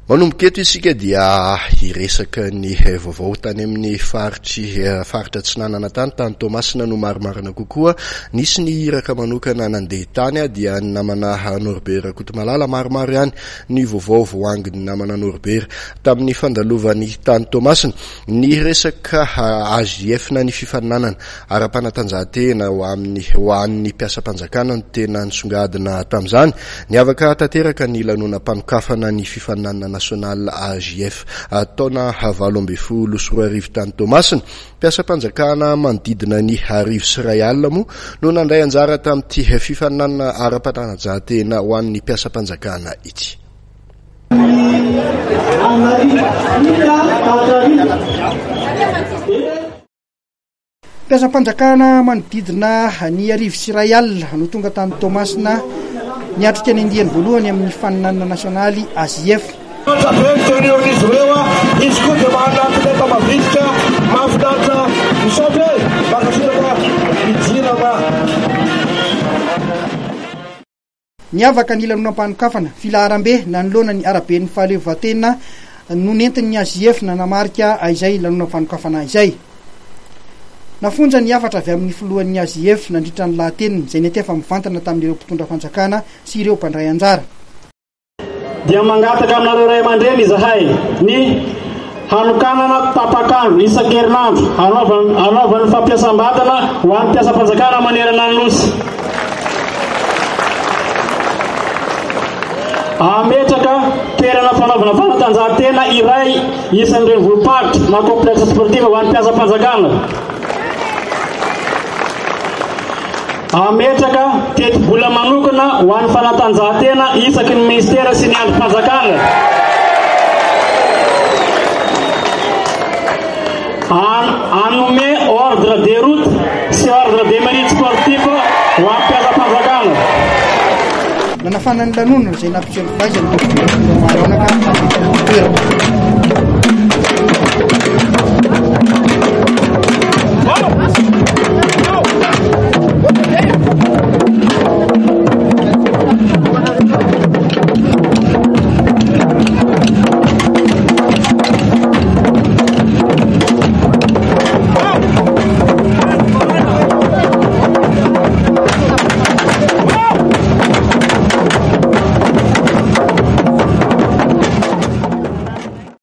Manomboka eto isika dia hiresaka ny vaovao tany amin'ny faritra Tsinanana tany Tomasina no marimarina kokoa. Nisy ny iraka manokana nandeha tany dia ny namana Norbert Kotomalala maromaro ihany ny vaovao voangy ny namana Norbert tamin'ny fandalovan'ny tany Tomasina. Ny resaka AJF na ny fifaninanana ara-panatanjahantena ho an'ny mpiasam-panjakana no tena nisongadina tamin'izany. Niavaka tanteraka ny lanonam-panokafana ny fifaninanana national AJF taona 2024 tany Tomasina. Mpiasam-panjakana manodidina ny 1000 sy 1 moa no nandray anjara tamin'ity fifaninanana ara-panatanjahantena ho an'ny mpiasam-panjakana ity. Mpiasam-panjakana manodidina ny 1000 sy 1 no tonga tany Tomasina niatrika ny andiany voalohany amin'ny faninanana nasionaly AJF. Niavaka ny lanonam-panokafana filaharam-be nanoloana ny arabe ny fahaleovatena no nentin'ny AJF nanamarika izay lanonam-panokafana izay. Nafonja ny afatra avy amin'ny filohan'ny AJF nandritra ny lahateniny izay netefa mivantana tamin'ireo mpitondra fanjakana sy ireo mpandray anjara. Dia mangataka aminareo ray aman-dreny izahay ny hanokanana tapakandro isan-kerinandro hanaovan'ny fampiasam-batana ho an'ny mpiasam-panjakana manerana ny nosy. Ametraka toerana fanaovana fanatanjahantena iray isan'ireny volomparitra na complexe sportif ho an'ny mpiasam-panjakana. Ametraka teti-bola manokana ho an'ny fanatanjahantena isaky ny ministera sy ny androm-panjakana. Anome ordre de route sy ordre de mérite sportif ho an'ny mpiasam-panjakana. Nanafana ny lanonana izay nampiseho fahaizana ny maronaka toerana.